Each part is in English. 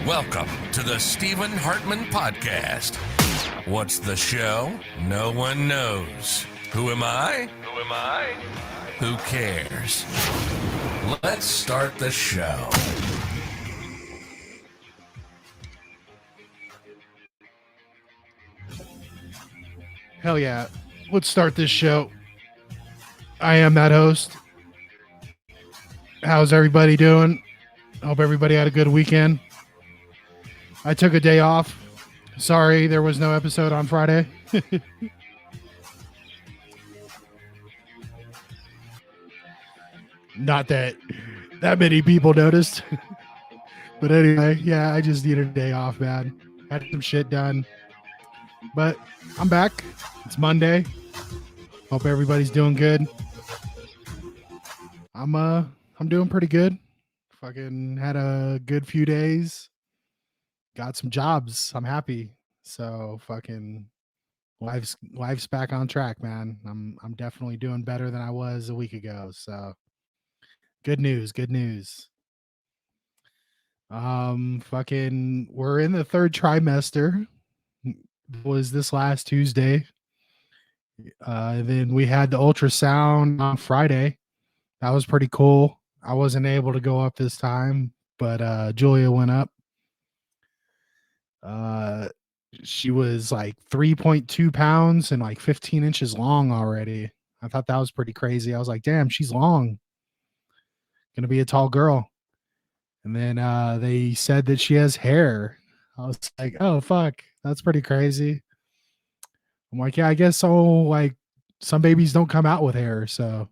Welcome to the Stephen Hartmann Podcast. What's the show? No one knows. Who am I? Who cares? Let's start the show. Hell yeah. Let's start this show. I am that host. How's everybody doing? Hope everybody had a good weekend. I took a day off. Sorry there was no episode on Friday. Not that many people noticed. But anyway, yeah, I just needed a day off, man. Had some shit done. But I'm back. It's Monday. Hope everybody's doing good. I'm doing pretty good. Fucking had a good few days. Got some jobs. I'm happy. So fucking life's back on track, man. I'm definitely doing better than I was a week ago. So good news. Fucking we're in the third trimester. It was this last Tuesday. Then we had the ultrasound on Friday. That was pretty cool. I wasn't able to go up this time, but Julia went up. She was like 3.2 pounds and like 15 inches long already. I thought that was pretty crazy. I was like, damn, she's long. Gonna be a tall girl. And then they said that she has hair. I was like, oh fuck, that's pretty crazy. I'm like, yeah, I guess so. Like some babies don't come out with hair, so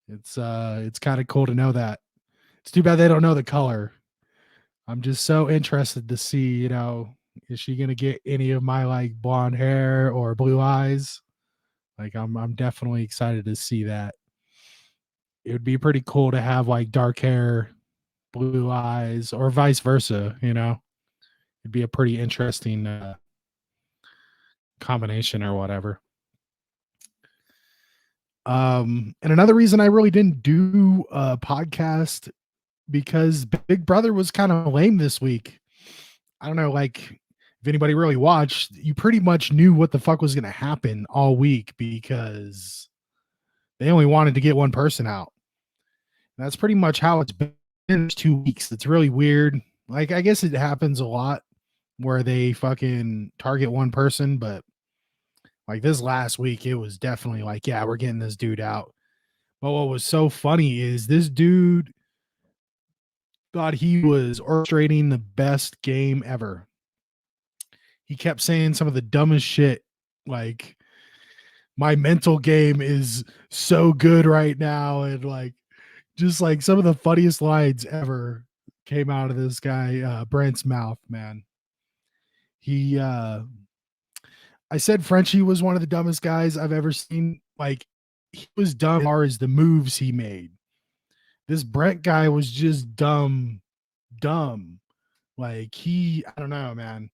it's kind of cool to know that. It's too bad they don't know the color. I'm just so interested to see, is she gonna get any of my like blonde hair or blue eyes? Like I'm definitely excited to see that. It would be pretty cool to have like dark hair, blue eyes, or vice versa, It'd be a pretty interesting combination or whatever. And another reason I really didn't do a podcast because Big Brother was kind of lame this week. I don't know, like if anybody really watched, you pretty much knew what the fuck was going to happen all week because they only wanted to get one person out. And that's pretty much how it's been 2 weeks. It's really weird. Like, I guess it happens a lot where they fucking target one person, but like this last week, it was definitely like, yeah, we're getting this dude out. But what was so funny is this dude thought he was orchestrating the best game ever. He kept saying some of the dumbest shit, like my mental game is so good right now, and like just like some of the funniest lines ever came out of this guy Brent's mouth, man. He I said Frenchie was one of the dumbest guys I've ever seen. Like he was dumb as far as the moves he made. This Brent guy was just dumb. Like I don't know, man.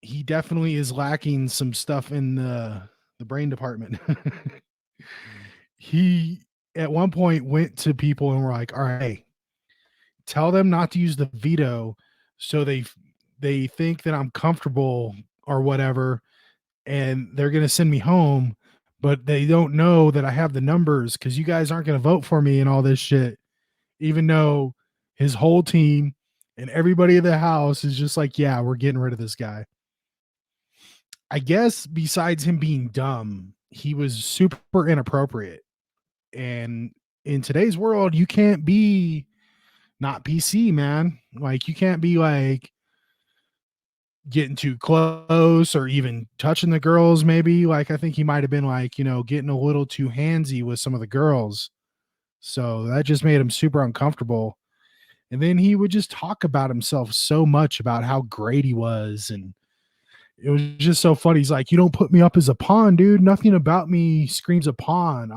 He definitely is lacking some stuff in the brain department. He at one point went to people and were like, all right, tell them not to use the veto so they think that I'm comfortable or whatever, and they're gonna send me home, but they don't know that I have the numbers because you guys aren't gonna vote for me and all this shit, even though his whole team and everybody in the house is just like, yeah, we're getting rid of this guy. I guess besides him being dumb, he was super inappropriate. And in today's world, you can't be not PC, man. Like you can't be like getting too close or even touching the girls, maybe. Like I think he might have been like, getting a little too handsy with some of the girls. So that just made him super uncomfortable. And then he would just talk about himself so much about how great he was. And it was just so funny. He's like, you don't put me up as a pawn, dude. Nothing about me screams a pawn.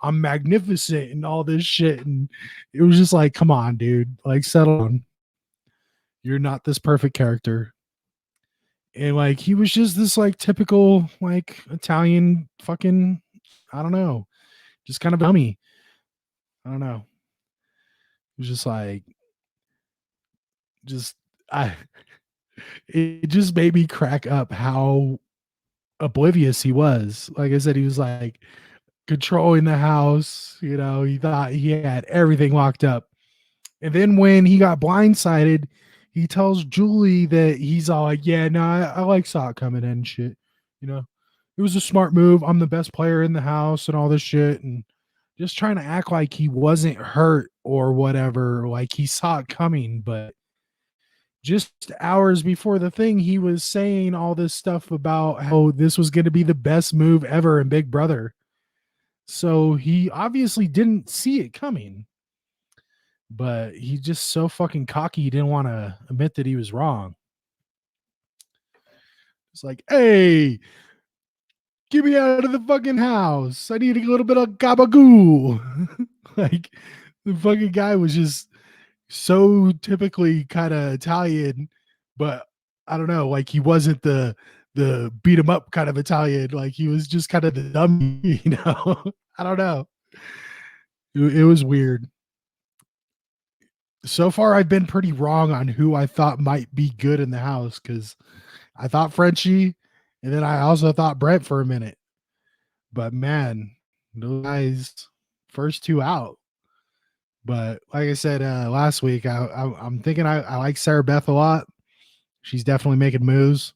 I'm magnificent and all this shit. And it was just like, come on, dude. Like, settle down. You're not this perfect character. And like, he was just this like typical like Italian fucking, I don't know, just kind of dummy. I don't know. It was just like, just I it just made me crack up how oblivious he was. Like I said, he was like controlling the house. He thought he had everything locked up. And then when he got blindsided, he tells Julie that he's all like, yeah, no, I like saw it coming in and shit. It was a smart move. I'm the best player in the house and all this shit. And just trying to act like he wasn't hurt or whatever, like he saw it coming. But just hours before the thing, he was saying all this stuff about how this was going to be the best move ever in Big Brother. So he obviously didn't see it coming, but he just so fucking cocky he didn't want to admit that he was wrong. It's like, hey, get me out of the fucking house. I need a little bit of gabagoo. Like the fucking guy was just so typically kind of Italian, but I don't know, like he wasn't the beat him up kind of Italian. Like he was just kind of the dummy, I don't know. It was weird. So far, I've been pretty wrong on who I thought might be good in the house because I thought Frenchie, and then I also thought Brent for a minute. But man, those guys, first two out. But like I said last week, I'm thinking I like Sarah Beth a lot. She's definitely making moves.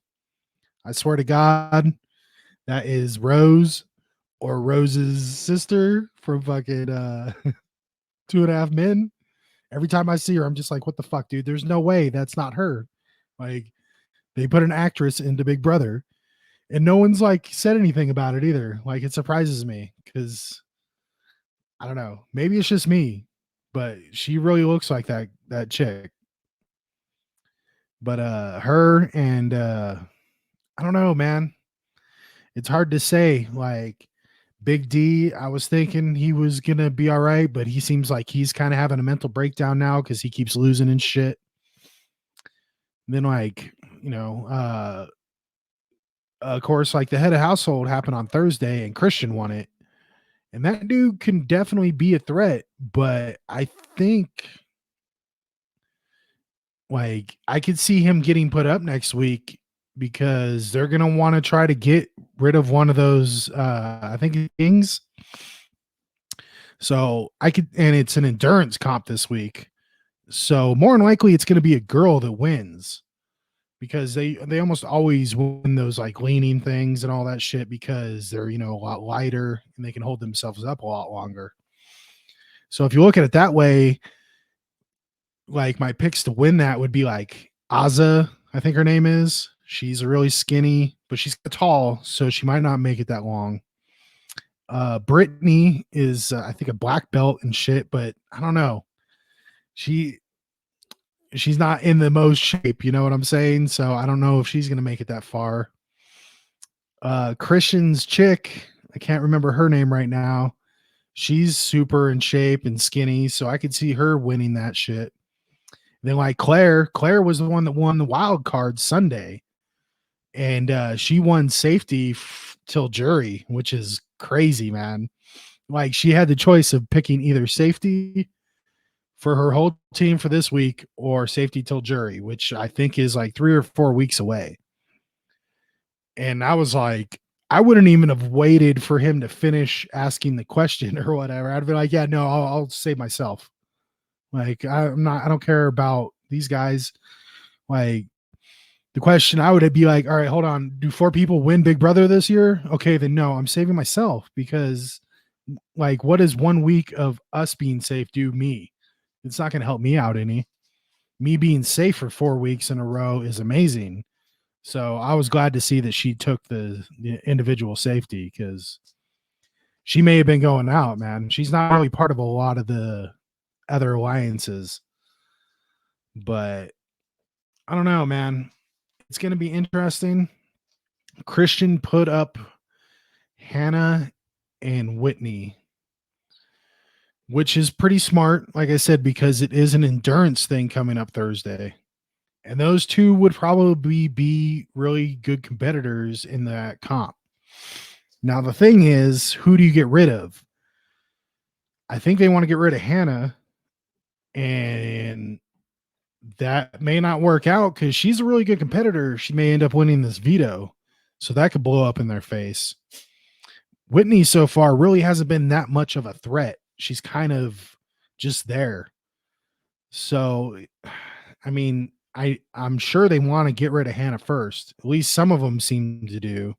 I swear to God, that is Rose or Rose's sister from fucking 2.5 Men. Every time I see her, I'm just like, what the fuck, dude? There's no way that's not her. Like, they put an actress into Big Brother, and no one's like said anything about it either. Like, it surprises me because I don't know. Maybe it's just me, but she really looks like that chick. But her and I don't know, man. It's hard to say. Like Big D, I was thinking he was gonna be all right, but he seems like he's kind of having a mental breakdown now because he keeps losing and shit. And then like, of course, like the head of household happened on Thursday and Christian won it. And that dude can definitely be a threat, but I think like I could see him getting put up next week because they're gonna want to try to get rid of one of those I think things. So I could, and it's an endurance comp this week. So more than likely it's gonna be a girl that wins because they almost always win those like leaning things and all that shit because they're a lot lighter and they can hold themselves up a lot longer. So if you look at it that way, like my picks to win that would be like Aza, I think her name is. She's really skinny, but she's tall, so she might not make it that long. Brittany is I think a black belt and shit, but I don't know. She she's not in the most shape, you know what I'm saying? So I don't know if she's gonna make it that far. Christian's chick, I can't remember her name right now. She's super in shape and skinny, so I could see her winning that shit. Then like Claire was the one that won the wild card Sunday, and she won safety till jury, which is crazy, man. Like she had the choice of picking either safety for her whole team for this week or safety till jury, which I think is like 3 or 4 weeks away. And I was like, I wouldn't even have waited for him to finish asking the question or whatever. I'd be like, yeah, no, I'll save myself. Like I don't care about these guys. Like the question I would be like, all right, hold on. Do 4 people win Big Brother this year? Okay, then no, I'm saving myself because like what does 1 week of us being safe do me? It's not gonna help me out any. Me being safe for 4 weeks in a row is amazing. So I was glad to see that she took the individual safety because she may have been going out, man. She's not really part of a lot of the other alliances. But I don't know, man. It's going to be interesting. Christian put up Hannah and Whitney, which is pretty smart, like I said, because it is an endurance thing coming up Thursday. And those two would probably be really good competitors in that comp. Now, the thing is, who do you get rid of? I think they want to get rid of Hannah, and that may not work out because she's a really good competitor. She may end up winning this veto. So that could blow up in their face. Whitney so far really hasn't been that much of a threat. She's kind of just there. So, I mean, I'm sure they want to get rid of Hannah first. At least some of them seem to do.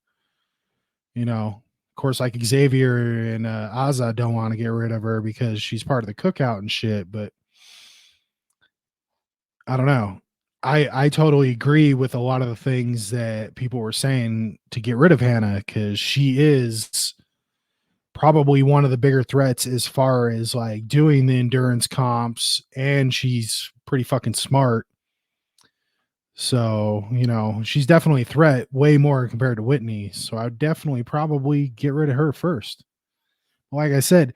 You know, of course, like Xavier and Azza don't want to get rid of her because she's part of the cookout and shit. But I don't know. I totally agree with a lot of the things that people were saying to get rid of Hannah because she is probably one of the bigger threats as far as like doing the endurance comps, and she's pretty fucking smart. So, she's definitely a threat, way more compared to Whitney. So I would definitely probably get rid of her first. Like I said,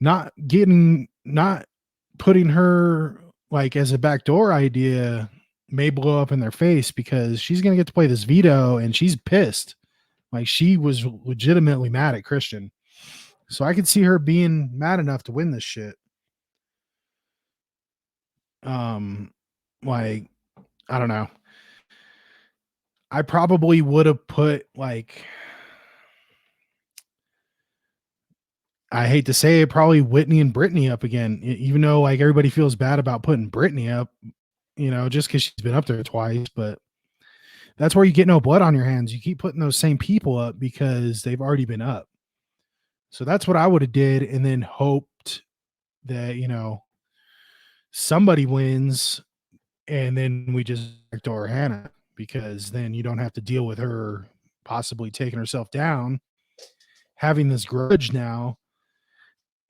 not putting her like as a backdoor idea may blow up in their face because she's gonna get to play this veto and she's pissed. Like she was legitimately mad at Christian. So I could see her being mad enough to win this shit. Like, I don't know. I probably would have put like, I hate to say it, probably Whitney and Brittany up again, even though like everybody feels bad about putting Brittany up, just because she's been up there twice. But that's where you get no blood on your hands. You keep putting those same people up because they've already been up. So that's what I would have did, and then hoped that somebody wins, and then we just backdoor Hannah because then you don't have to deal with her possibly taking herself down, having this grudge now,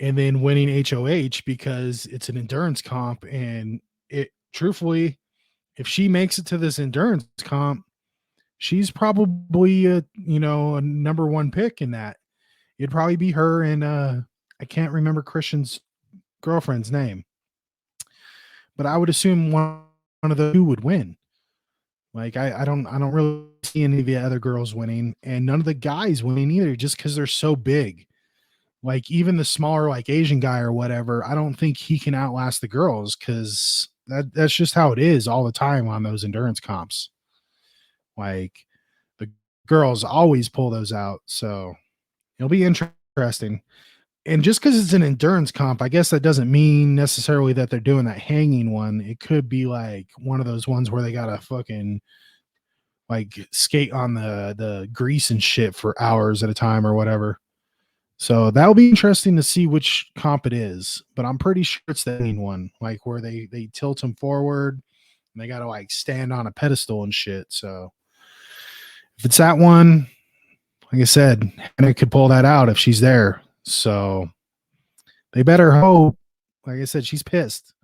and then winning HOH because it's an endurance comp. And it truthfully, if she makes it to this endurance comp, she's probably a number one pick in that. It'd probably be her and I can't remember Christian's girlfriend's name, but I would assume one of the two would win. Like I don't really see any of the other girls winning, and none of the guys winning either, just because they're so big. Like even the smaller like Asian guy or whatever, I don't think he can outlast the girls because that's just how it is all the time on those endurance comps. Like the girls always pull those out, so it'll be interesting. And just because it's an endurance comp, I guess that doesn't mean necessarily that they're doing that hanging one. It could be like one of those ones where they gotta fucking like skate on the grease and shit for hours at a time or whatever. So that'll be interesting to see which comp it is, but I'm pretty sure it's the hanging one, like where they tilt them forward and they gotta like stand on a pedestal and shit. So if it's that one, like I said, Hannah could pull that out if she's there. So they better hope. Like I said, she's pissed.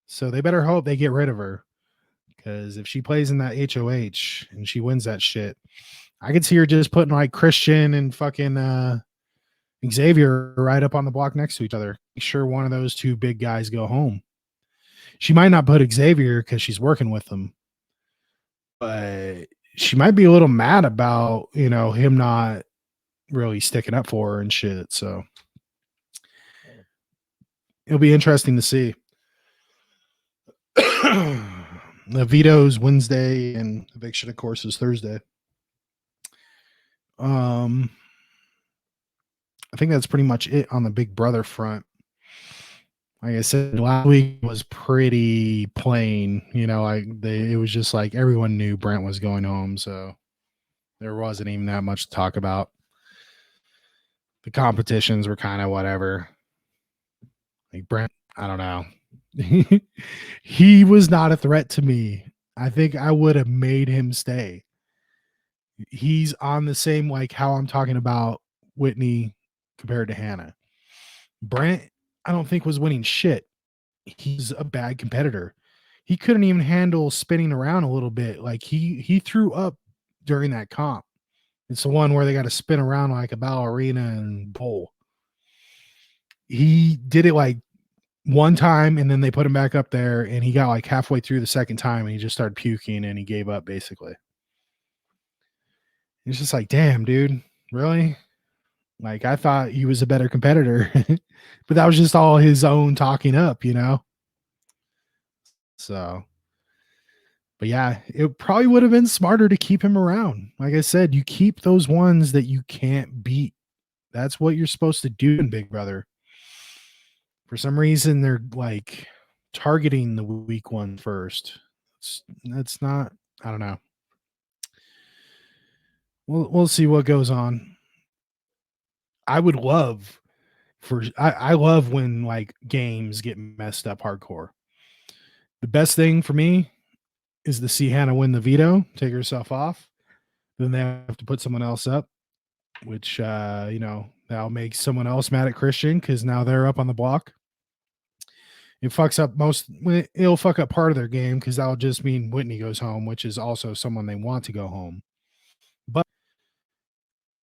So they better hope they get rid of her. Because if she plays in that HOH and she wins that shit, I could see her just putting like Christian and fucking Xavier right up on the block next to each other. Make sure one of those two big guys go home. She might not put Xavier because she's working with them, but she might be a little mad about, him not really sticking up for her and shit. So it'll be interesting to see. The veto's Wednesday and eviction, of course, is Thursday. I think that's pretty much it on the Big Brother front. Like I said, last week was pretty plain. It was just like everyone knew Brent was going home, so there wasn't even that much to talk about. The competitions were kind of whatever. Like Brent, I don't know. He was not a threat to me. I think I would have made him stay. He's on the same like how I'm talking about Whitney compared to Hannah. Brent, I don't think was winning shit. He's a bad competitor. He couldn't even handle spinning around a little bit. Like he threw up during that comp. It's the one where they got to spin around like a ballerina and bowl. He did it like one time and then they put him back up there and he got like halfway through the second time and he just started puking and he gave up basically. It's just like, damn, dude, really? Like I thought he was a better competitor, but that was just all his own talking up, So But yeah, it probably would have been smarter to keep him around. Like I said, you keep those ones that you can't beat. That's what you're supposed to do in Big Brother. For some reason, they're like targeting the weak one first. That's not, I don't know. We'll see what goes on. I would love I love when like games get messed up hardcore. The best thing for me is to see Hannah win the veto, take herself off. Then they have to put someone else up, which that'll make someone else mad at Christian because now they're up on the block. It fucks up it'll fuck up part of their game because that'll just mean Whitney goes home, which is also someone they want to go home. But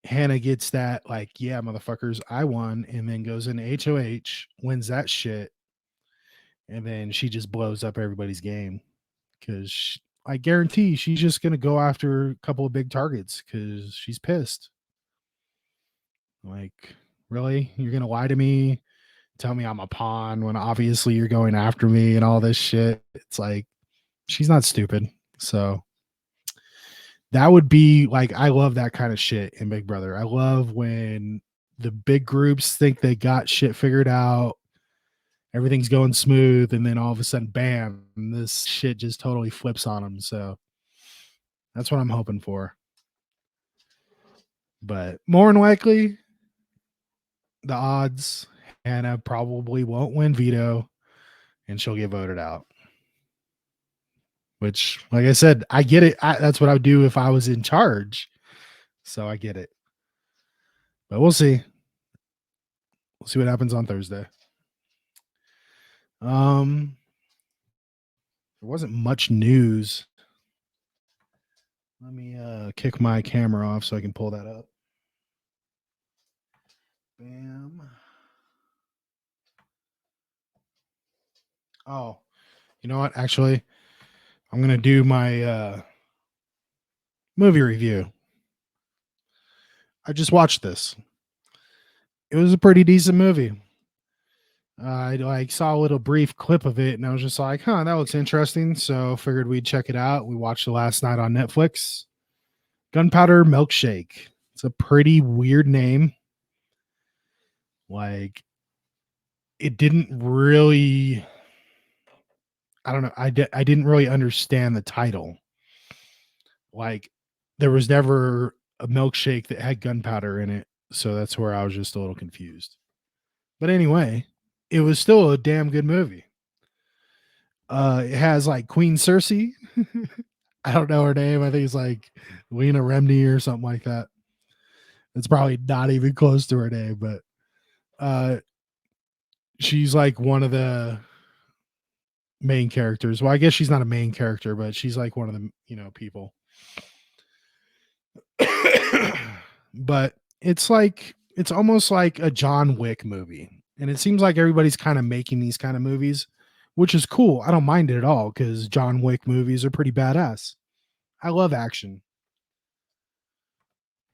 Hannah gets that, like, yeah, motherfuckers, I won, and then goes into HOH, wins that shit, and then she just blows up everybody's game because I guarantee she's just gonna go after a couple of big targets because she's pissed. Like, really? You're gonna lie to me? Tell me I'm a pawn when obviously you're going after me and all this shit. It's like she's not stupid. So that would be like, I love that kind of shit in Big Brother. I love when the big groups think they got shit figured out, everything's going smooth, and then all of a sudden, bam, this shit just totally flips on them. So that's what I'm hoping for. But more than likely, the odds, Hannah probably won't win veto and she'll get voted out. Which, like I said, I get it. That's what I would do if I was in charge. So I get it. But we'll see. We'll see what happens on Thursday. There wasn't much news. Let me kick my camera off so I can pull that up. Bam. Oh, you know what? Actually, I'm gonna do my movie review. I just watched this. It was a pretty decent movie. I like saw a little brief clip of it and I was just like, huh, that looks interesting. So figured we'd check it out. We watched it last night on Netflix. Gunpowder Milkshake. It's a pretty weird name. Like, it didn't really, I don't know. I didn't really understand the title. Like, there was never a milkshake that had gunpowder in it. So that's where I was just a little confused. But anyway, it was still a damn good movie. It has like Queen Cersei. I don't know her name. I think it's like Lena Remney or something like that. It's probably not even close to her name, but she's like one of the main characters. Well, I guess she's not a main character, but she's like one of the, people. But it's almost like a John Wick movie. And it seems like everybody's kind of making these kind of movies, which is cool. I don't mind it at all because John Wick movies are pretty badass. I love action.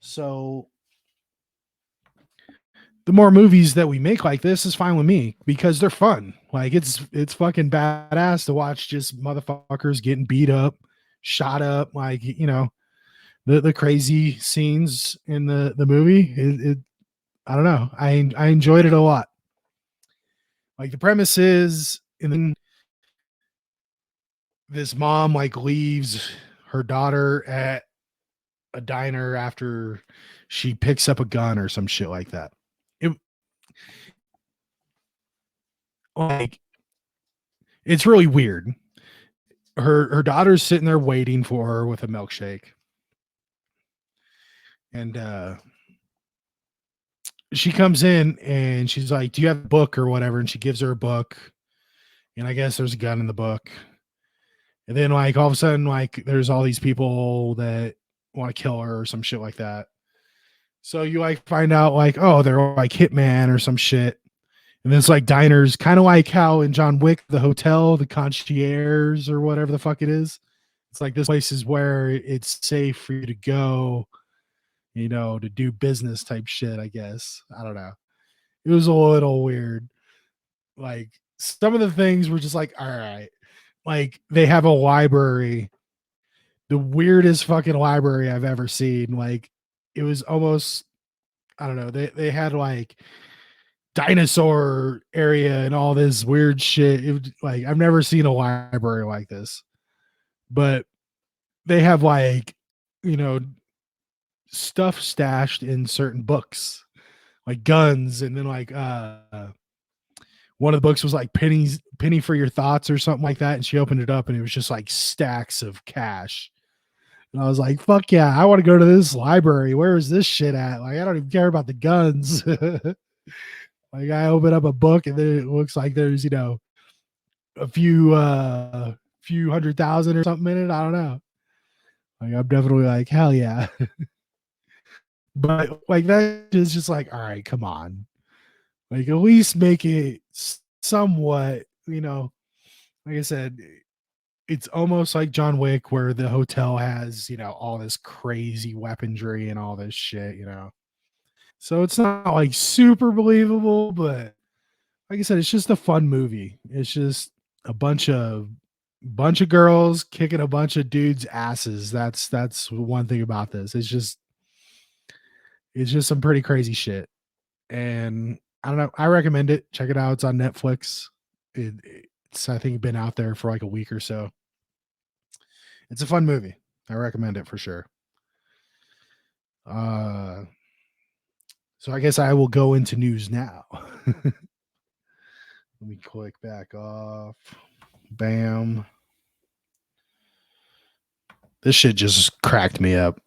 So the more movies that we make like this is fine with me because they're fun. Like, it's fucking badass to watch just motherfuckers getting beat up, shot up, like, the crazy scenes in the movie. I don't know. I enjoyed it a lot. Like, the premise is, and then this mom like leaves her daughter at a diner after she picks up a gun or some shit like that. It, like, it's really weird. Her daughter's sitting there waiting for her with a milkshake, and she comes in and she's like, "Do you have a book or whatever?" And she gives her a book, and I guess there's a gun in the book. And then, like, all of a sudden, like, there's all these people that want to kill her or some shit like that. So you like find out like, oh, they're like hitman or some shit. And then it's like diners, kind of like how in John Wick, the hotel, the concierge or whatever the fuck it is. It's like this place is where it's safe for you to go, to do business type shit, I guess. I don't know. It was a little weird. Like, some of the things were just like, all right. Like, they have a library the weirdest fucking library I've ever seen. Like it was almost, I don't know, they had like dinosaur area and all this weird shit. It was, like I've never seen a library like this. But they have like, you know, stuff stashed in certain books, like guns, and then like one of the books was like penny for your thoughts or something like that, and she opened it up and it was just like stacks of cash. And I was like, fuck yeah, I want to go to this library. Where is this shit at? Like, I don't even care about the guns. Like, I open up a book and then it looks like there's, you know, a few 100,000 or something in it. I don't know. Like, I'm definitely like, hell yeah. But like, that is just like, all right, come on. Like, at least make it somewhat, you know, like I said, it's almost like John Wick, where the hotel has, you know, all this crazy weaponry and all this shit, you know. So it's not like super believable, but like I said, it's just a fun movie. It's just a bunch of girls kicking a bunch of dudes' asses. That's one thing about this. It's just some pretty crazy shit. And I don't know. I recommend it. Check it out. It's on Netflix. It's I think been out there for like a week or so. It's a fun movie. I recommend it for sure. Uh, so I guess I will go into news now. Let me click back off. Bam. This shit just cracked me up.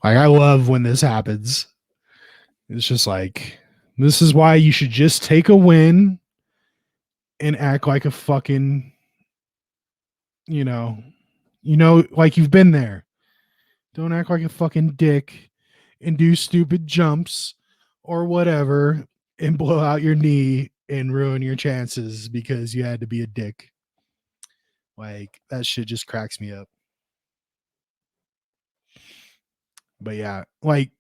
Like I love when this happens. It's just like this is why you should just take a win and act like a fucking, you know, like you've been there. Don't act like a fucking dick and do stupid jumps or whatever and blow out your knee and ruin your chances because you had to be a dick. Like that shit just cracks me up. But yeah, like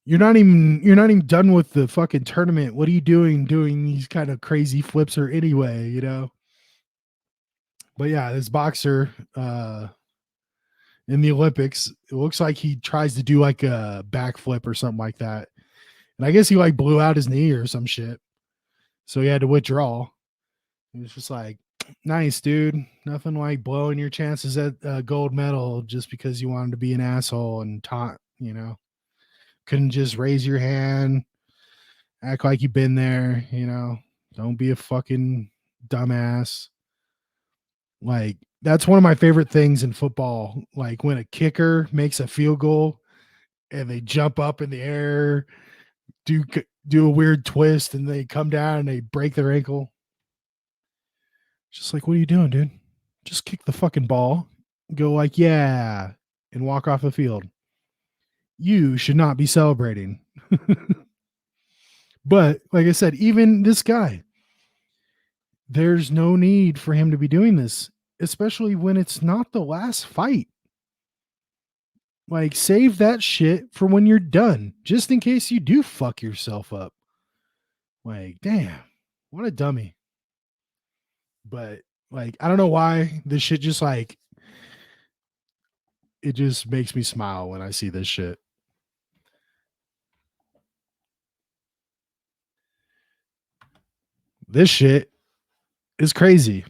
you're not even done with the fucking tournament. What are you doing these kind of crazy flips or anyway, you know? But yeah, this boxer in the Olympics, it looks like he tries to do like a backflip or something like that. And I guess he like blew out his knee or some shit. So he had to withdraw. It was just like, nice, dude. Nothing like blowing your chances at a gold medal just because you wanted to be an asshole and taunt, you know. Couldn't just raise your hand, act like you've been there, you know. Don't be a fucking dumbass. Like, that's one of my favorite things in football. Like when a kicker makes a field goal and they jump up in the air, do do a weird twist, and they come down and they break their ankle. Just like, what are you doing, dude? Just kick the fucking ball, go like, yeah, and walk off the field. You should not be celebrating. But like I said, even this guy, there's no need for him to be doing this, especially when it's not the last fight. Like, save that shit for when you're done, just in case you do fuck yourself up. Like, damn, what a dummy. But like, I don't know why this shit just like it just makes me smile when I see this shit. This shit is crazy.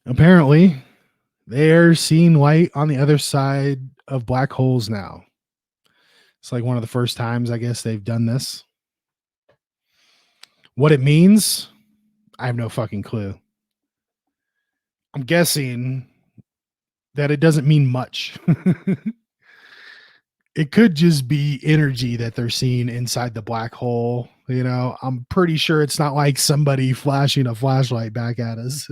Apparently, they're seeing light on the other side of black holes now. It's like one of the first times I guess they've done this. What it means, I have no fucking clue. I'm guessing that it doesn't mean much. It could just be energy that they're seeing inside the black hole. You know, I'm pretty sure it's not like somebody flashing a flashlight back at us.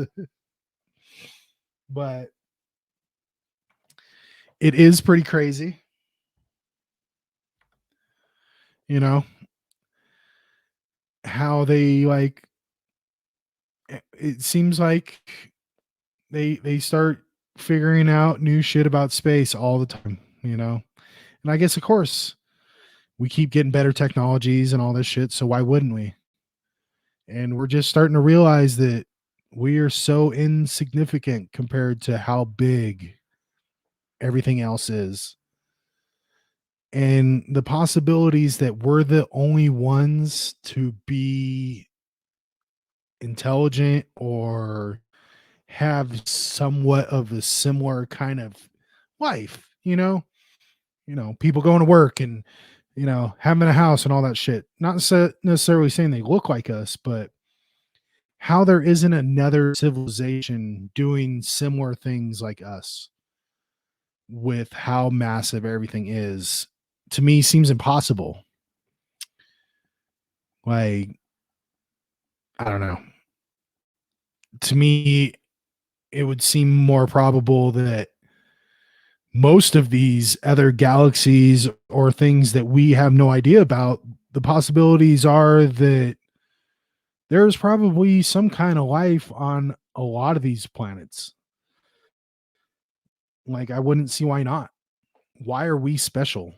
But it is pretty crazy, you know, how they like it seems like they start figuring out new shit about space all the time, you know. And I guess of course we keep getting better technologies and all this shit, so why wouldn't we? And we're just starting to realize that We are so insignificant compared to how big everything else is. And the possibilities that we're the only ones to be intelligent or have somewhat of a similar kind of life, people going to work and, having a house and all that shit. Not necessarily saying they look like us, but how there isn't another civilization doing similar things like us with how massive everything is, to me seems impossible. Like, I don't know. To me, it would seem more probable that most of these other galaxies or things that we have no idea about, the possibilities are that there's probably some kind of life on a lot of these planets. Like, I wouldn't see why not. Why are we special?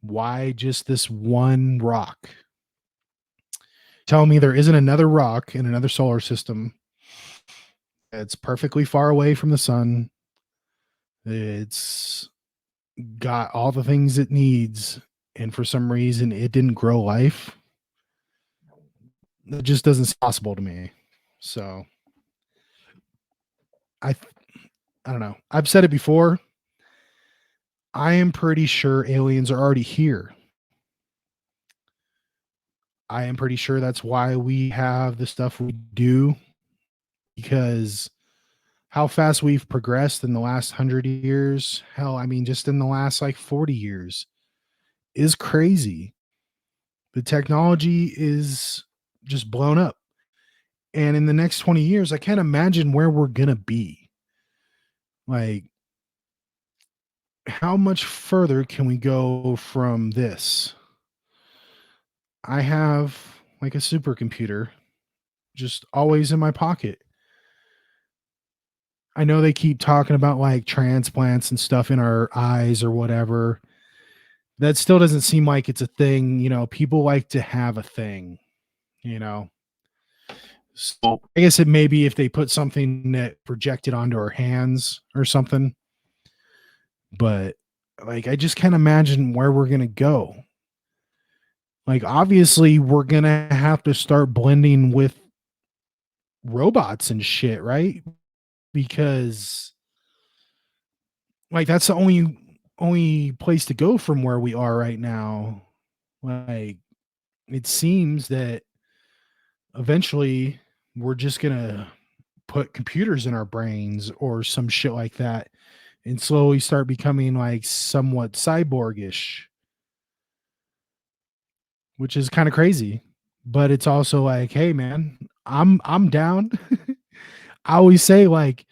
Why just this one rock? Tell me there isn't another rock in another solar system that's perfectly far away from the sun. It's got all the things it needs, and for some reason it didn't grow life. It just doesn't seem possible to me. So I I don't know. I've said it before. I am pretty sure aliens are already here. I am pretty sure that's why we have the stuff we do, because how fast we've progressed in the last 100 years. Hell, I mean, just in the last like 40 years is crazy. The technology is just blown up. And in the next 20 years, I can't imagine where we're going to be. Like, how much further can we go from this? I have like a supercomputer just always in my pocket. I know they keep talking about like transplants and stuff in our eyes or whatever. That still doesn't seem like it's a thing. People like to have a thing, you know. So I guess it may be if they put something that projected onto our hands or something. But like, I just can't imagine where we're gonna go. Like, obviously, we're gonna have to start blending with robots and shit, right? Because like that's the only place to go from where we are right now. Like, it seems that eventually we're just gonna put computers in our brains or some shit like that and slowly start becoming like somewhat cyborgish, which is kind of crazy. But it's also like, hey man, I'm down. I always say like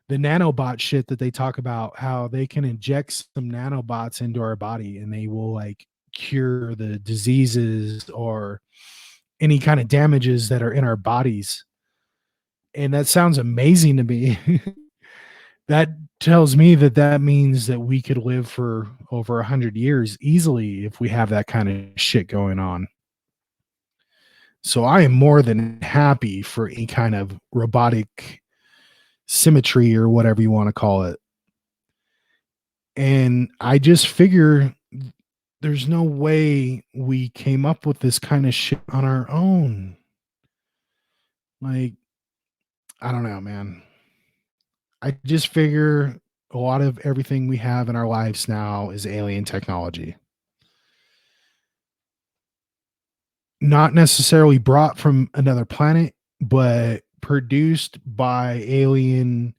the nanobot shit that they talk about, how they can inject some nanobots into our body and they will like cure the diseases or any kind of damages that are in our bodies. And that sounds amazing to me. That tells me that that means that we could live for over 100 years easily if we have that kind of shit going on. So I am more than happy for any kind of robotic symmetry or whatever you want to call it. And I just figure there's no way we came up with this kind of shit on our own. Like, I don't know, man. I just figure a lot of everything we have in our lives now is alien technology. Not necessarily brought from another planet, but produced by alien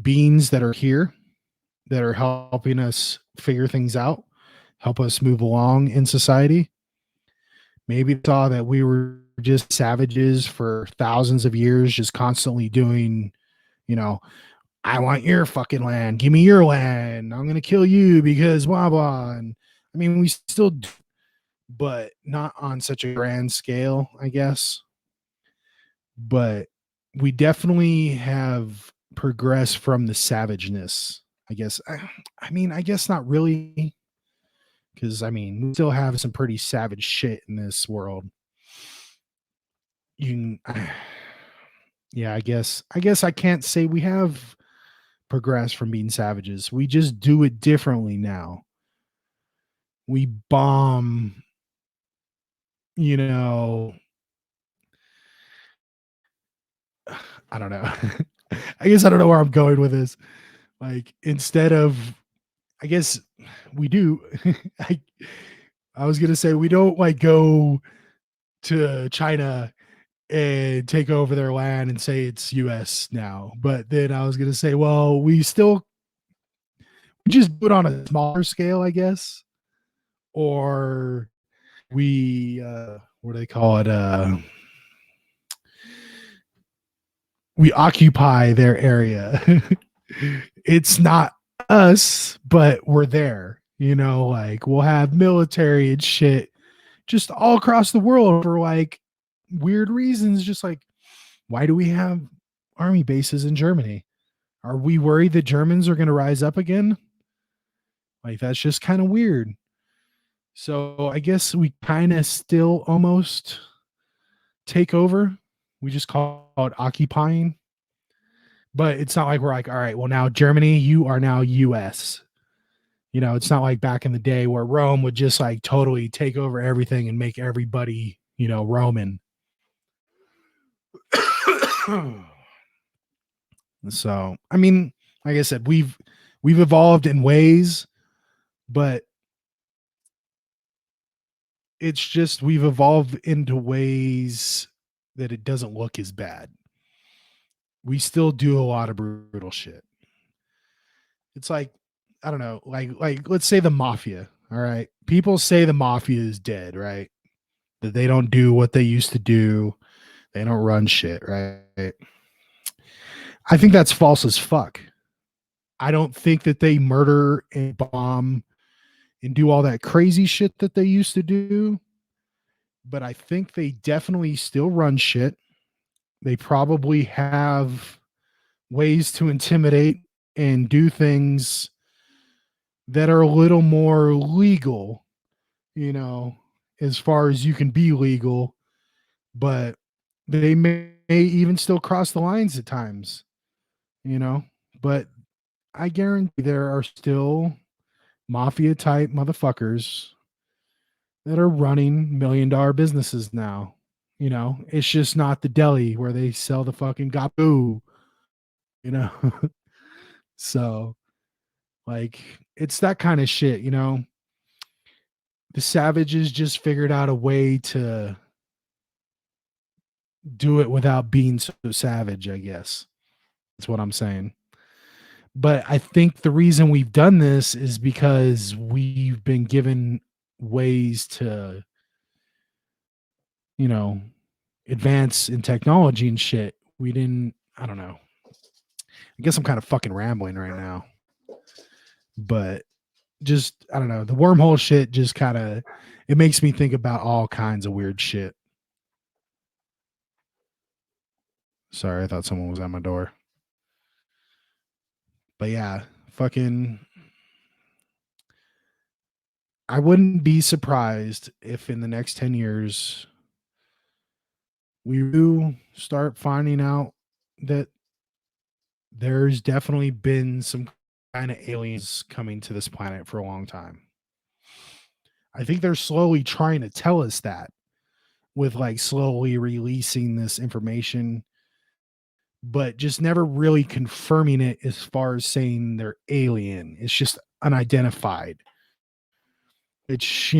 beings that are here, that are helping us figure things out, help us move along in society. Maybe saw that we were just savages for thousands of years, just constantly doing, you know, I want your fucking land. Give me your land. I'm going to kill you because blah, blah. And I mean, we still do, but not on such a grand scale, I guess. But we definitely have progressed from the savageness, I guess. I mean, I guess not really, because I mean, we still have some pretty savage shit in this world. You can, Yeah, I guess I can't say we have progressed from being savages. We just do it differently now. We bomb, you know, I don't know. I guess I don't know where I'm going with this. Like instead of I guess we do I I was going to say we don't like go to China and take over their land and say it's US now. But then I was going to say, well, we just do it on a smaller scale, I guess. Or we what do they call it? We occupy their area. It's not us, but we're there. Like we'll have military and shit just all across the world for like weird reasons. Just like, why do we have army bases in Germany? Are we worried that Germans are going to rise up again? Like, that's just kind of weird. So I guess we kind of still almost take over. We just call it occupying. But it's not like we're like, all right, well, now Germany, you are now US. It's not like back in the day where Rome would just like totally take over everything and make everybody, Roman. So, I mean, like I said, we've evolved in ways, but it's just we've evolved into ways that it doesn't look as bad. We still do a lot of brutal shit. It's like, I don't know, like let's say the mafia, all right? People say the mafia is dead, right? That they don't do what they used to do. They don't run shit, right? I think that's false as fuck. I don't think that they murder and bomb and do all that crazy shit that they used to do, but I think they definitely still run shit. They probably have ways to intimidate and do things that are a little more legal, you know, as far as you can be legal, but they may even still cross the lines at times, you know. But I guarantee there are still mafia type motherfuckers that are running $1 million businesses now. It's just not the deli where they sell the fucking gabu, you know. So, like, it's that kind of shit, The savages just figured out a way to do it without being so savage, I guess. That's what I'm saying. But I think the reason we've done this is because we've been given ways to, you know, advance in technology and shit. We didn't, I don't know. I guess I'm kind of fucking rambling right now. But just, I don't know. The wormhole shit just kind of, it makes me think about all kinds of weird shit. Sorry, I thought someone was at my door. But yeah, fucking, I wouldn't be surprised if in the next 10 years we do start finding out that there's definitely been some kind of aliens coming to this planet for a long time. I think they're slowly trying to tell us that with like slowly releasing this information, but just never really confirming it as far as saying they're alien. It's just unidentified. Which,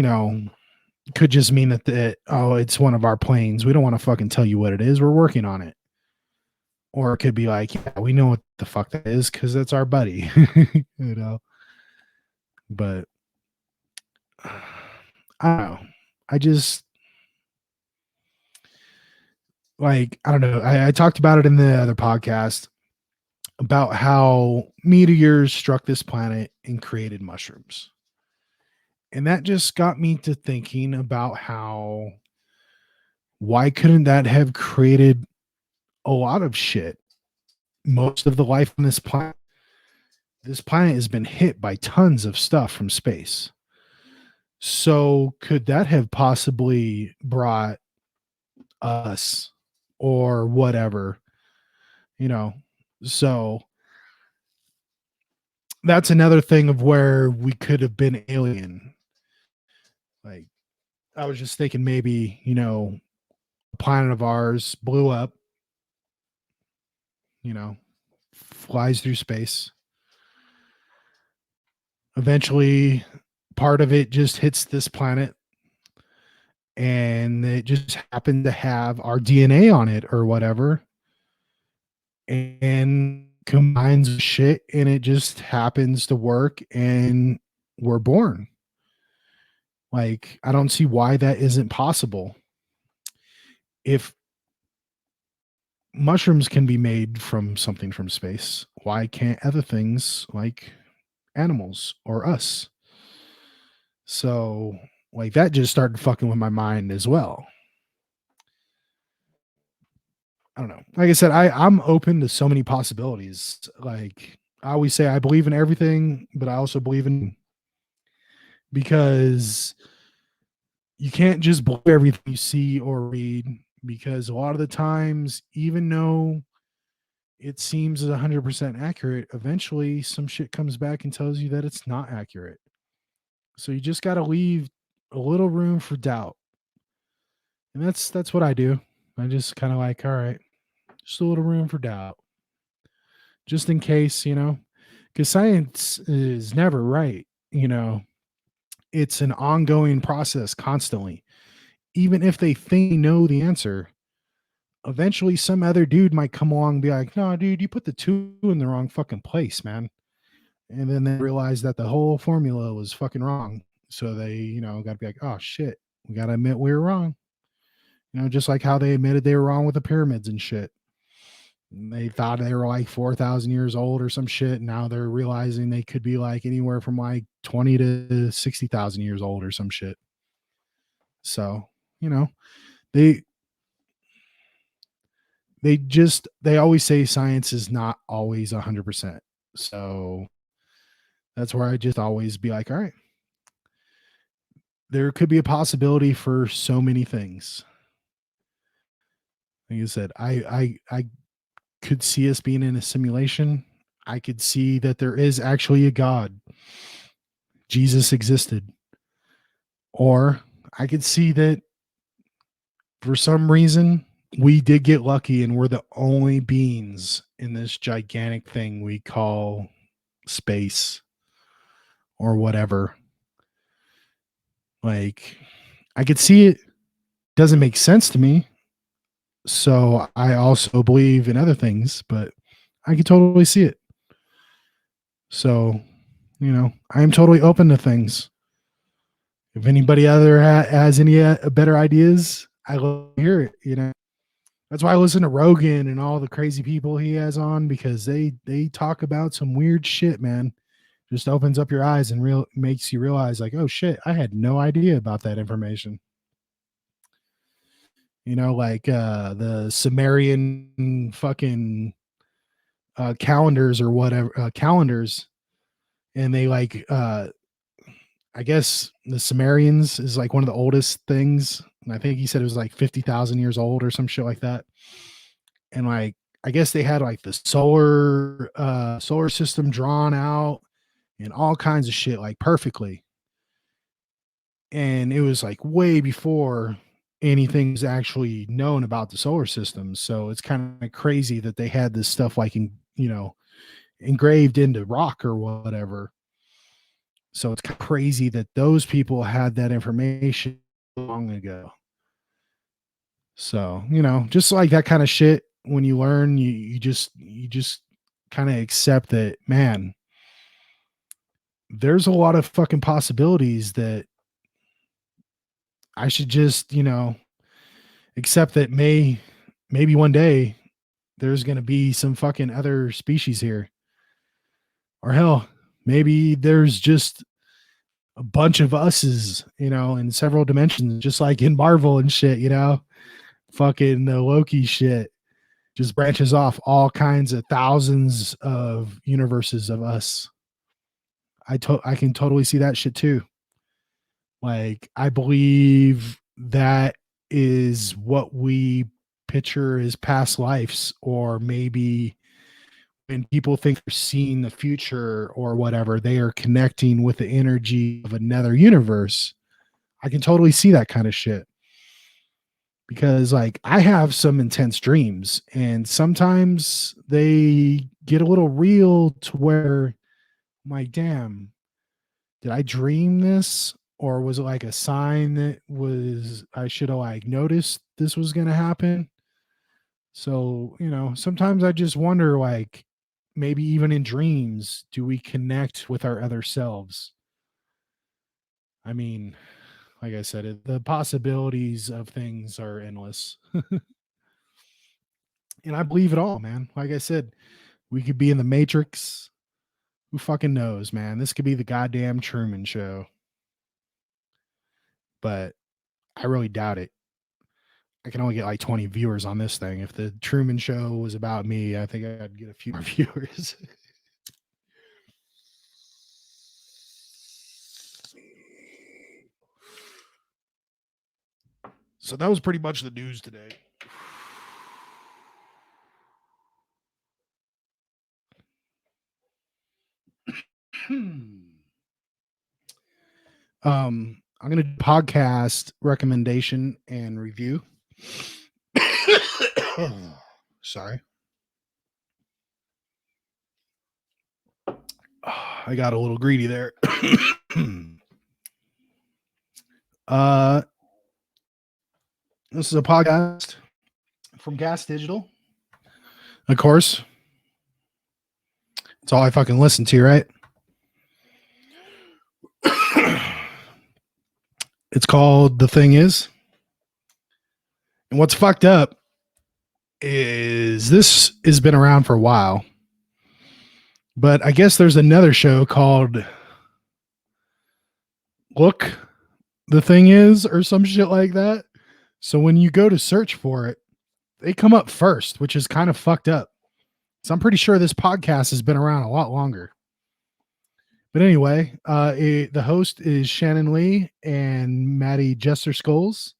could just mean that it's one of our planes. We don't want to fucking tell you what it is. We're working on it. Or it could be like, yeah, we know what the fuck that is because that's our buddy. But I don't know. I just like, I don't know. I talked about it in the other podcast about how meteors struck this planet and created mushrooms. And that just got me to thinking about how why couldn't that have created a lot of shit? Most of the life on this planet has been hit by tons of stuff from space. So could that have possibly brought us or whatever you know. So that's another thing of where we could have been alien. Like I was just thinking maybe, a planet of ours blew up, you know, flies through space. Eventually part of it just hits this planet and it just happened to have our DNA on it or whatever and combines with shit and it just happens to work and we're born. Like, I don't see why that isn't possible. If mushrooms can be made from something from space, why can't other things like animals or us? So, like, that just started fucking with my mind as well. I don't know. Like I said, I'm open to so many possibilities. Like I always say, I believe in everything, but I also believe in because you can't just believe everything you see or read because a lot of the times, even though it seems 100% accurate, eventually some shit comes back and tells you that it's not accurate. So you just got to leave a little room for doubt. And that's what I do. I just kind of like, all right, just a little room for doubt. Just in case, because science is never right. It's an ongoing process constantly. Even if they think they know the answer, eventually some other dude might come along and be like, no, dude, you put the two in the wrong fucking place, man. And then they realize that the whole formula was fucking wrong. So they, got to be like, oh shit, we got to admit we were wrong. Just like how they admitted they were wrong with the pyramids and shit. They thought they were like 4,000 years old or some shit. Now they're realizing they could be like anywhere from like 20 to 60,000 years old or some shit. So, you know, they they always say science is not always 100%. So that's where I just always be like, all right, there could be a possibility for so many things. Like I said, I could see us being in a simulation. I could see that there is actually a God. Jesus existed. Or I could see that for some reason we did get lucky and we're the only beings in this gigantic thing we call space or whatever. Like, I could see it doesn't make sense to me. So I also believe in other things, but I could totally see it. So, I am totally open to things. If anybody other has any better ideas, I love to hear it. That's why I listen to Rogan and all the crazy people he has on because they talk about some weird shit, man. Just opens up your eyes and makes you realize like, oh shit, I had no idea about that information. Like the Sumerian fucking calendars or whatever calendars, and they like I guess the Sumerians is like one of the oldest things, and I think he said it was like 50,000 years old or some shit like that. And like I guess they had like the solar system drawn out and all kinds of shit like perfectly. And it was like way before anything was actually known about the solar system. So it's kind of crazy that they had this stuff like engraved into rock or whatever. So it's kind of crazy that those people had that information long ago. So, just like that kind of shit, when you learn, you just kind of accept that, man, there's a lot of fucking possibilities that I should just, accept that maybe one day there's going to be some fucking other species here. Or hell, maybe there's just a bunch of us's, in several dimensions, just like in Marvel and shit. Fucking the Loki shit just branches off all kinds of thousands of universes of us. I can totally see that shit too. Like I believe that is what we picture as past lives, or maybe when people think they're seeing the future or whatever, they are connecting with the energy of another universe. I can totally see that kind of shit because like I have some intense dreams and sometimes they get a little real to where I'm like, damn, did I dream this? Or was it like a sign that was I should have like noticed this was gonna happen? So, sometimes I just wonder like maybe even in dreams, do we connect with our other selves? I mean, like I said, the possibilities of things are endless. And I believe it all, man. Like I said, we could be in the Matrix. Who fucking knows, man? This could be the goddamn Truman Show. But I really doubt it. I can only get like 20 viewers on this thing. If the Truman Show was about me, I think I'd get a few more viewers. So that was pretty much the news today. I'm gonna do podcast recommendation and review. Sorry. I got a little greedy there. This is a podcast from Gas Digital. Of course. It's all I fucking listen to, right? It's called The Thing Is. And what's fucked up is this has been around for a while. But I guess there's another show called Look, The Thing Is, or some shit like that. So when you go to search for it, they come up first, which is kind of fucked up. So I'm pretty sure this podcast has been around a lot longer. But anyway, the host is Shannon Lee and Maddie Jester Skulls.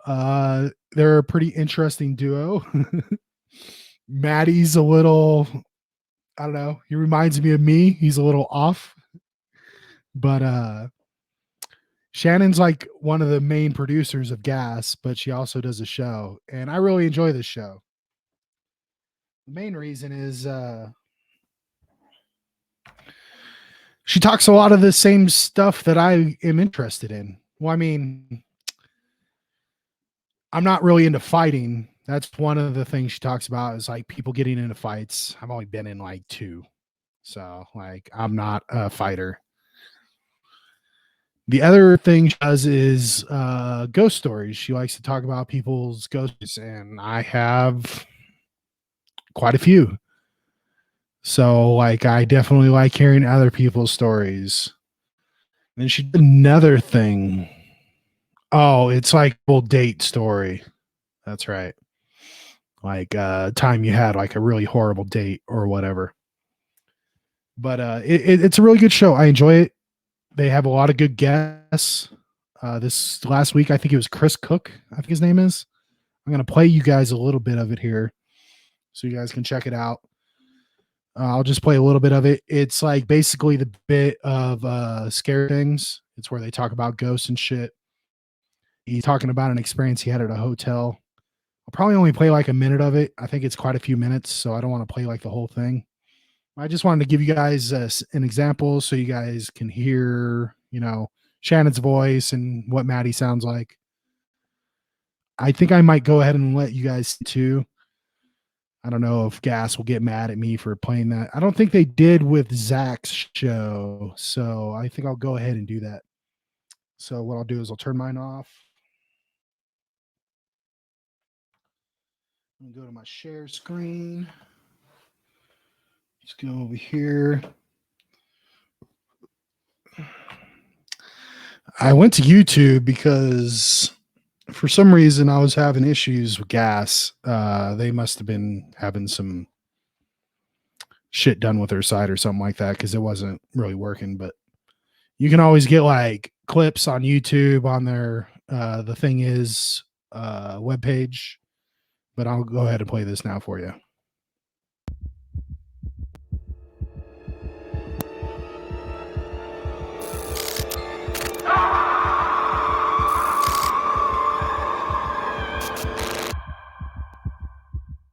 They're a pretty interesting duo. Maddie's a little, I don't know, he reminds me of me. He's a little off. But Shannon's like one of the main producers of Gas, but she also does a show. And I really enjoy this show. The main reason is she talks a lot of the same stuff that I am interested in. Well, I mean, I'm not really into fighting. That's one of the things she talks about is like people getting into fights. I've only been in like 2. So like I'm not a fighter. The other thing she does is ghost stories. She likes to talk about people's ghosts, and I have quite a few. So like I definitely like hearing other people's stories. And then she did another thing. Oh, it's like old date story. That's right. Like time you had like a really horrible date or whatever. But it's a really good show. I enjoy it. They have a lot of good guests. This last week, I think it was Chris Cook, I think his name is. I'm going to play you guys a little bit of it here so you guys can check it out. I'll just play a little bit of it. It's like basically the bit of Scare Things. It's where they talk about ghosts and shit. He's talking about an experience he had at a hotel. I'll probably only play like a minute of it. I think it's quite a few minutes, so I don't want to play like the whole thing. I just wanted to give you guys an example so you guys can hear, Shannon's voice and what Maddie sounds like. I think I might go ahead and let you guys too. I don't know if Gas will get mad at me for playing that. I don't think they did with Zach's show, so I think I'll go ahead and do that. So what I'll do is I'll turn mine off. I'm going to go to my share screen. Let's go over here. I went to YouTube because for some reason I was having issues with Gas. They must have been having some shit done with their site or something like that because it wasn't really working. But you can always get like clips on YouTube on their The Thing Is webpage. but I'll go ahead and play this now for you.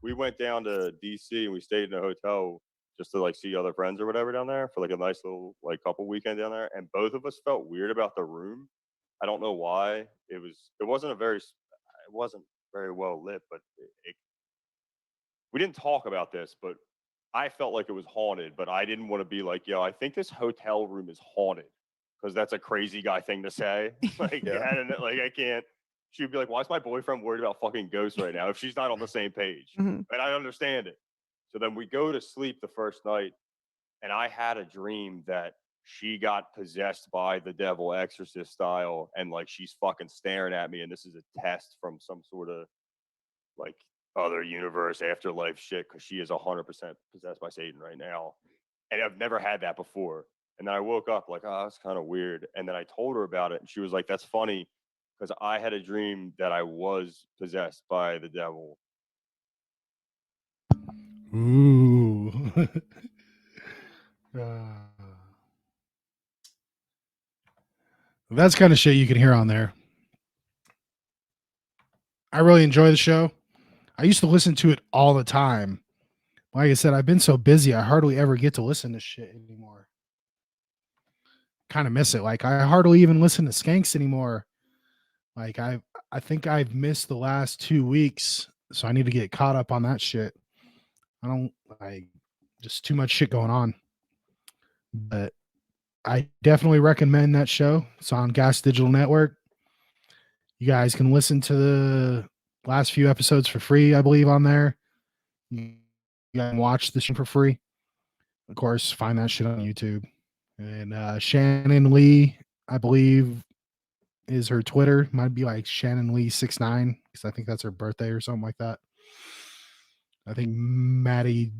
We went down to DC and we stayed in a hotel just to like see other friends or whatever down there for like a nice little like couple weekend down there. And both of us felt weird about the room. I don't know why. It wasn't a very it wasn't very well lit, but we didn't talk about this, but I felt like it was haunted. But I didn't want to be like, yo, I think this hotel room is haunted because that's a crazy guy thing to say. Like, Yeah. I don't know, like I can't. She'd be like, "Why is my boyfriend worried about fucking ghosts right now?" If she's not on the same page, Mhm. and I understand it. So then we go to sleep the first night, and I had a dream that she got possessed by the devil, exorcist style, and like she's fucking staring at me, and this is a test from some sort of like other universe, afterlife shit, because she is 100% possessed by Satan right now, and I've never had that before. And then I woke up like, oh, that's kind of weird. And then I told her about it, and she was like, "That's funny, because I had a dream that I was possessed by the devil." Ooh. That's kind of shit you can hear on there. I really enjoy the show. I used to listen to it all the time. Like I said, I've been so busy, I hardly ever get to listen to shit anymore. Kind of miss it. Like I hardly even listen to Skanks anymore. Like I think I've missed the last 2 weeks, so I need to get caught up on that shit. I don't like just too much shit going on. But I definitely recommend that show. It's on Gas Digital Network. You guys can listen to the last few episodes for free, I believe, on there. You can watch the show for free. Of course, find that shit on YouTube. And Shannon Lee, I believe, is her Twitter. Might be like Shannon Lee 69 because I think that's her birthday or something like that. I think Maddie.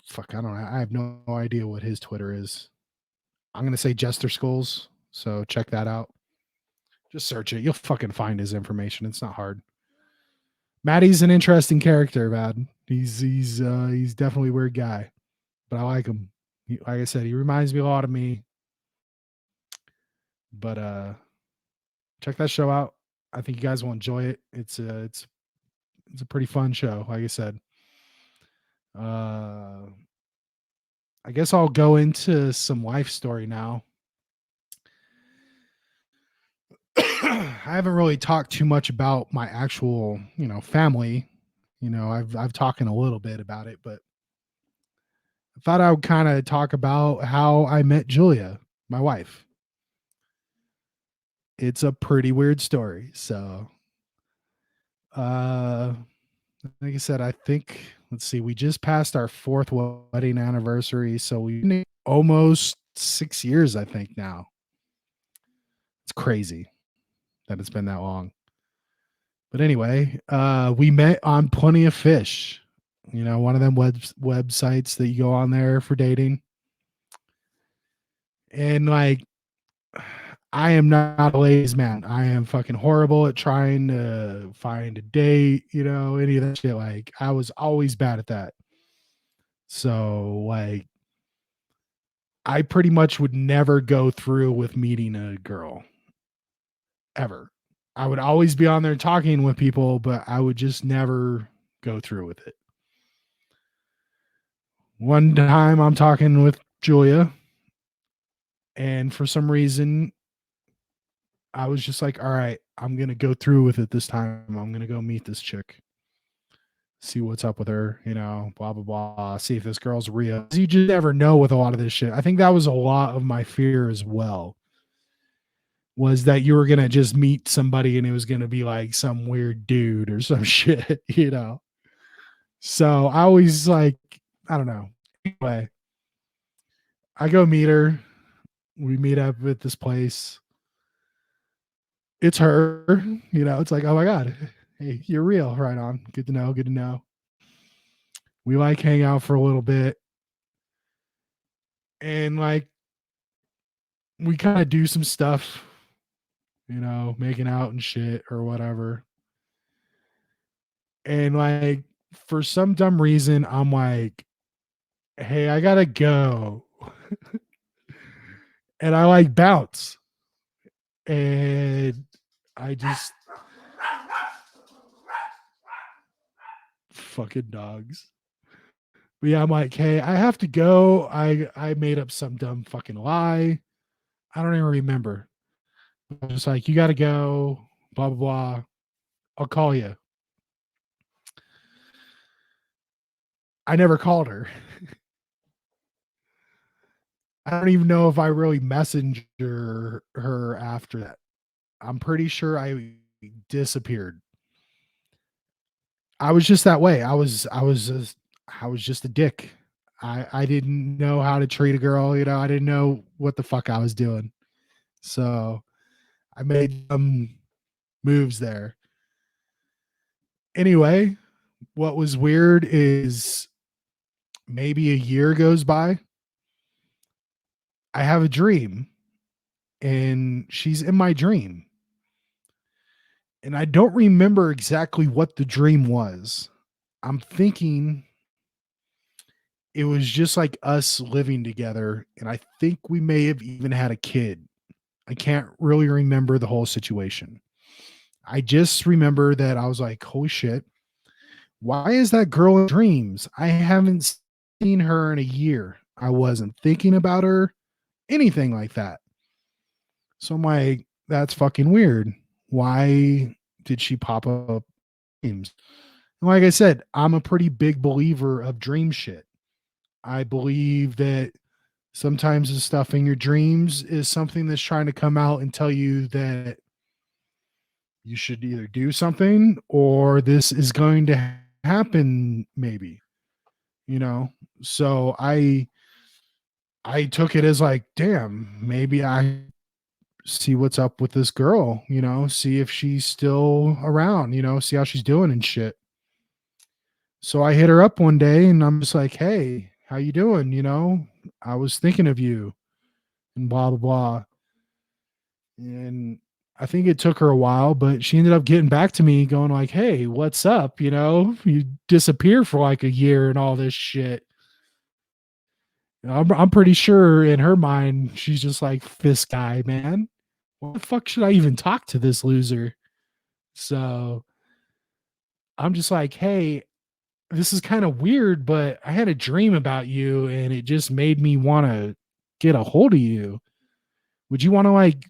Fuck, I don't know. I have no idea what his Twitter is. I'm gonna say Jester Skulls. So check that out. Just search it. You'll fucking find his information. It's not hard. Maddie's an interesting character, man. He's definitely a weird guy, but I like him. Like I said, he reminds me a lot of me. But check that show out. I think you guys will enjoy it. It's a pretty fun show. Like I said, I guess I'll go into some life story now. I haven't really talked too much about my actual, family. I've talking a little bit about it, but I thought I would kind of talk about how I met Julia, my wife. It's a pretty weird story. So, uh, like I said, I think let's see, we just passed our 4th wedding anniversary, so we almost 6 years, I think now. It's crazy that it's been that long. But anyway, we met on Plenty of Fish. One of them websites that you go on there for dating. And like I am not a ladies man. I am fucking horrible at trying to find a date, any of that shit. Like I was always bad at that. So like I pretty much would never go through with meeting a girl ever. I would always be on there talking with people, but I would just never go through with it. One time I'm talking with Julia, and for some reason, I was just like, all right, I'm going to go through with it this time. I'm going to go meet this chick, see what's up with her, blah, blah, blah, see if this girl's real. You just never know with a lot of this shit. I think that was a lot of my fear as well, was that you were going to just meet somebody and it was going to be like some weird dude or some shit, So I always like, I don't know. Anyway, I go meet her. We meet up at this place. It's her, it's like, oh my God, hey, you're real. Right on. Good to know. Good to know. We like hang out for a little bit. And like, we kind of do some stuff, making out and shit or whatever. And like for some dumb reason, I'm like, hey, I gotta go. And I like bounce. And I just fucking dogs. But yeah, I'm like, hey, I have to go. I made up some dumb fucking lie. I don't even remember. I was like, you gotta go, blah blah blah. I'll call you. I never called her. I don't even know if I really messenger her after that. I'm pretty sure I disappeared. I was just that way. I was just a dick. I didn't know how to treat a girl, you know. I didn't know what the fuck I was doing. So, I made some moves there. Anyway, what was weird is maybe a year goes by. I have a dream and she's in my dream. And I don't remember exactly what the dream was. I'm thinking it was just like us living together. And I think we may have even had a kid. I can't really remember the whole situation. I just remember that I was like, holy shit, why is that girl in dreams? I haven't seen her in a year. I wasn't thinking about her, anything like that. So I'm like, that's fucking weird. Why did she pop up dreams? And like I said, I'm a pretty big believer of dream shit. I believe that sometimes the stuff in your dreams is something that's trying to come out and tell you that you should either do something or this is going to happen maybe, you know. So I took it as like, damn, maybe I see what's up with this girl, you know, see if she's still around, you know, see how she's doing and shit. So I hit her up one day and I'm just like, hey, how you doing? You know, I was thinking of you and blah blah blah. And I think it took her a while, but she ended up getting back to me going like, hey, what's up? You know, you disappear for like a year and all this shit. I'm pretty sure in her mind, she's just like, this guy, man. Why the fuck should I even talk to this loser? So I'm just like, hey, this is kind of weird, but I had a dream about you and it just made me want to get a hold of you. Would you want to like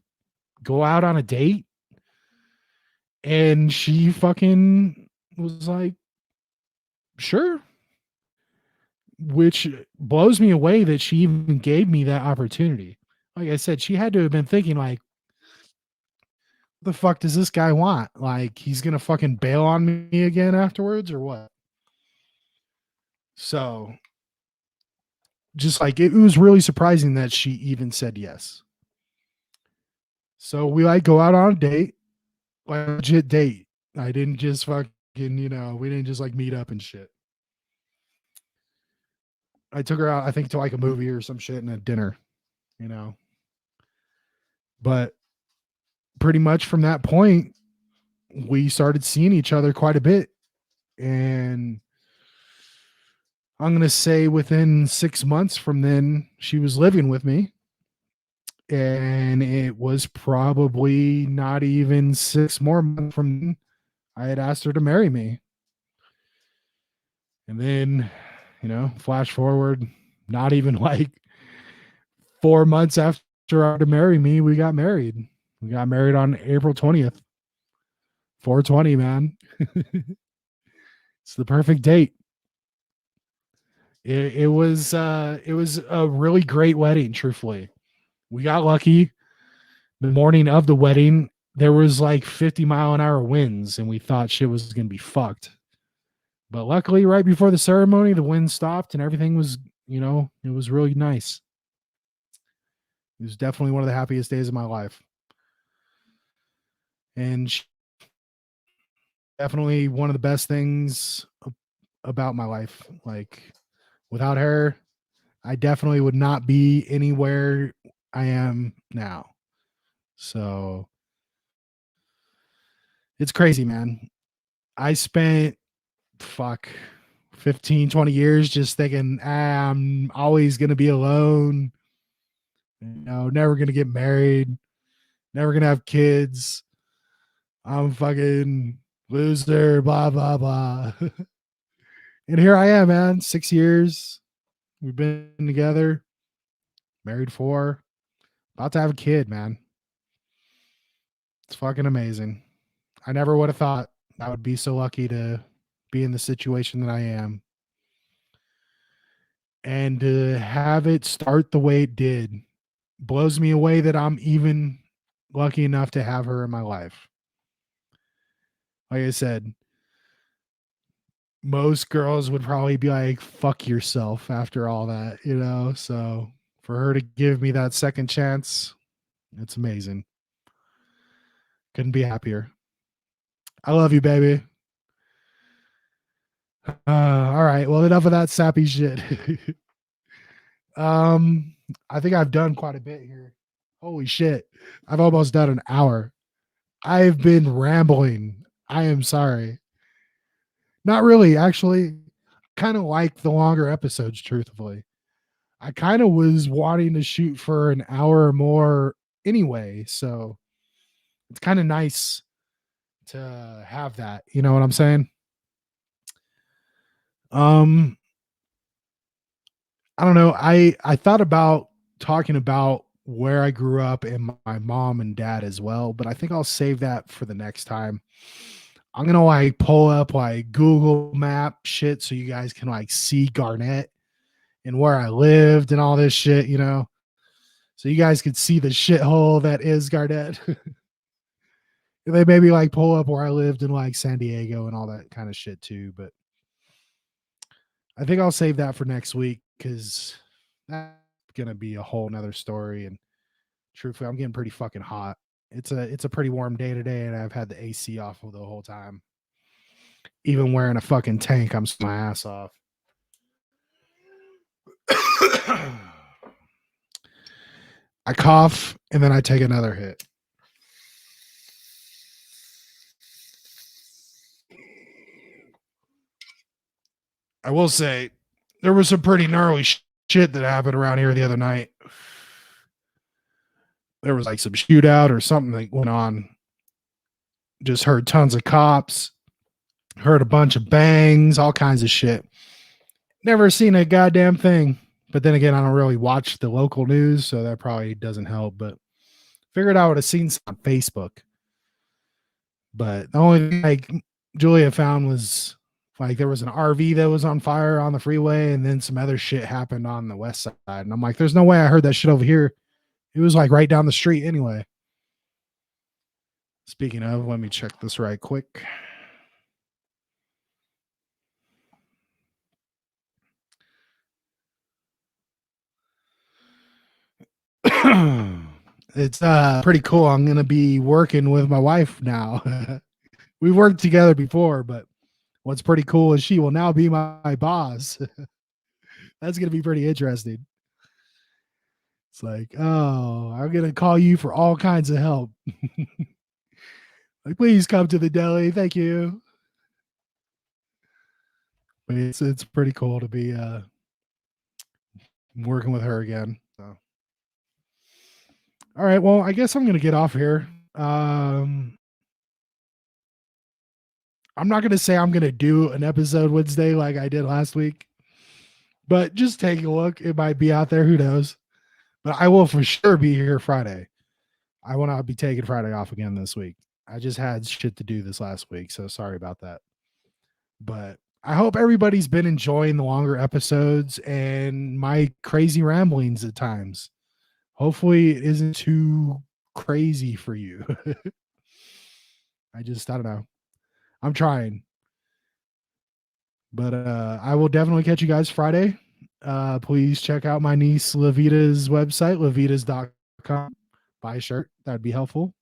go out on a date? And she fucking was like, sure. Which blows me away that she even gave me that opportunity. Like I said, she had to have been thinking like, the fuck does this guy want? Like he's gonna fucking bail on me again afterwards or what? So just like it was really surprising that she even said yes. So we like go out on a date, like a legit date. I didn't just fucking, you know, we didn't just like meet up and shit. I took her out, I think, to like a movie or some shit and a dinner, you know. But pretty much from that point, we started seeing each other quite a bit. And I'm going to say within 6 months from then, she was living with me. And it was probably not even 6 more months from then, I had asked her to marry me. And then, you know, flash forward, not even like 4 months after her to marry me, we got married. We got married on April 20th. 420, man. It's the perfect date. It was a really great wedding, truthfully. We got lucky. The morning of the wedding, there was like 50-mile-an-hour winds, and we thought shit was gonna be fucked. But luckily, right before the ceremony, the wind stopped and everything was, you know, it was really nice. It was definitely one of the happiest days of my life. And definitely one of the best things about my life. Like without her, I definitely would not be anywhere I am now. So it's crazy, man. I spent fuck 15, 20 years just thinking, I'm always going to be alone. Never going to get married, never going to have kids. I'm fucking loser, blah, blah, blah. And here I am, man. 6 years. We've been together, married 4, about to have a kid, man. It's fucking amazing. I never would have thought I would be so lucky to be in the situation that I am. And to have it start the way it did blows me away that I'm even lucky enough to have her in my life. Like I said, most girls would probably be like, fuck yourself after all that, So for her to give me that second chance, it's amazing. Couldn't be happier. I love you, baby. All right. Well, enough of that sappy shit. I think I've done quite a bit here. Holy shit. I've almost done an hour. I've been rambling. I am sorry. Not really, actually. Kind of like the longer episodes, truthfully. I kind of was wanting to shoot for an hour or more anyway, so it's kind of nice to have that. You know what I'm saying? I don't know. I thought about talking about where I grew up and my mom and dad as well, but I think I'll save that for the next time. I'm gonna like pull up like Google Map shit so you guys can like see Garnett and where I lived and all this shit, so you guys could see the shithole that is Garnett. They maybe like pull up where I lived in like San Diego and all that kind of shit too, but I think I'll save that for next week because that's gonna be a whole nother story. And truthfully, I'm getting pretty fucking hot. It's a pretty warm day today, and I've had the AC off the whole time. Even wearing a fucking tank, I'm my ass off. I cough and then I take another hit. I will say there was some pretty gnarly shit that happened around here the other night. There was like some shootout or something that went on. Just heard tons of cops, heard a bunch of bangs, all kinds of shit. Never seen a goddamn thing. But then again, I don't really watch the local news, so that probably doesn't help. But figured I would have seen some on Facebook. But the only thing like Julia found was like there was an RV that was on fire on the freeway, and then some other shit happened on the west side. And I'm like, there's no way I heard that shit over here. It was like right down the street anyway. Speaking of, let me check this right quick. It's pretty cool. I'm gonna be working with my wife now. We've worked together before, but what's pretty cool is she will now be my boss. That's gonna be pretty interesting. It's like, oh, I'm gonna call you for all kinds of help. Like, please come to the deli. Thank you. But it's pretty cool to be working with her again. So all right, well, I guess I'm gonna get off here. I'm not gonna say I'm gonna do an episode Wednesday like I did last week, but just take a look. It might be out there. Who knows? But I will for sure be here Friday. I will not be taking Friday off again this week. I just had shit to do this last week, so sorry about that. But I hope everybody's been enjoying the longer episodes and my crazy ramblings at times. Hopefully it isn't too crazy for you. I don't know. I'm trying. But I will definitely catch you guys Friday. Please check out my niece Lavita's website, lavitas.com. Buy a shirt. That'd be helpful.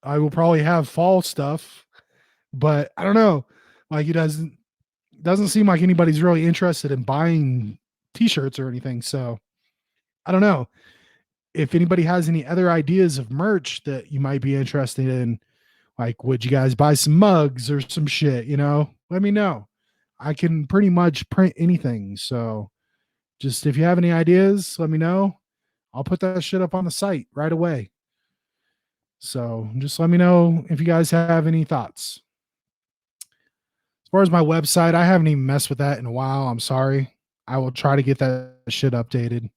I will probably have fall stuff, but I don't know. Like it doesn't seem like anybody's really interested in buying t-shirts or anything. So I don't know. If anybody has any other ideas of merch that you might be interested in, like would you guys buy some mugs or some shit, let me know. I can pretty much print anything. So just if you have any ideas, let me know. I'll put that shit up on the site right away. So just let me know if you guys have any thoughts. As far as my website, I haven't even messed with that in a while. I'm sorry. I will try to get that shit updated.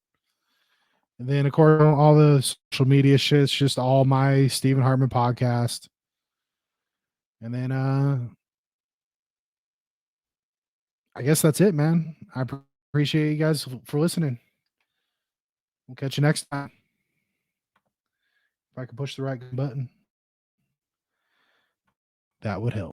And then, of course, all the social media shit, it's just all my Stephen Hartmann podcast. And then I guess that's it, man. I appreciate you guys for listening. We'll catch you next time. If I can push the right button, that would help.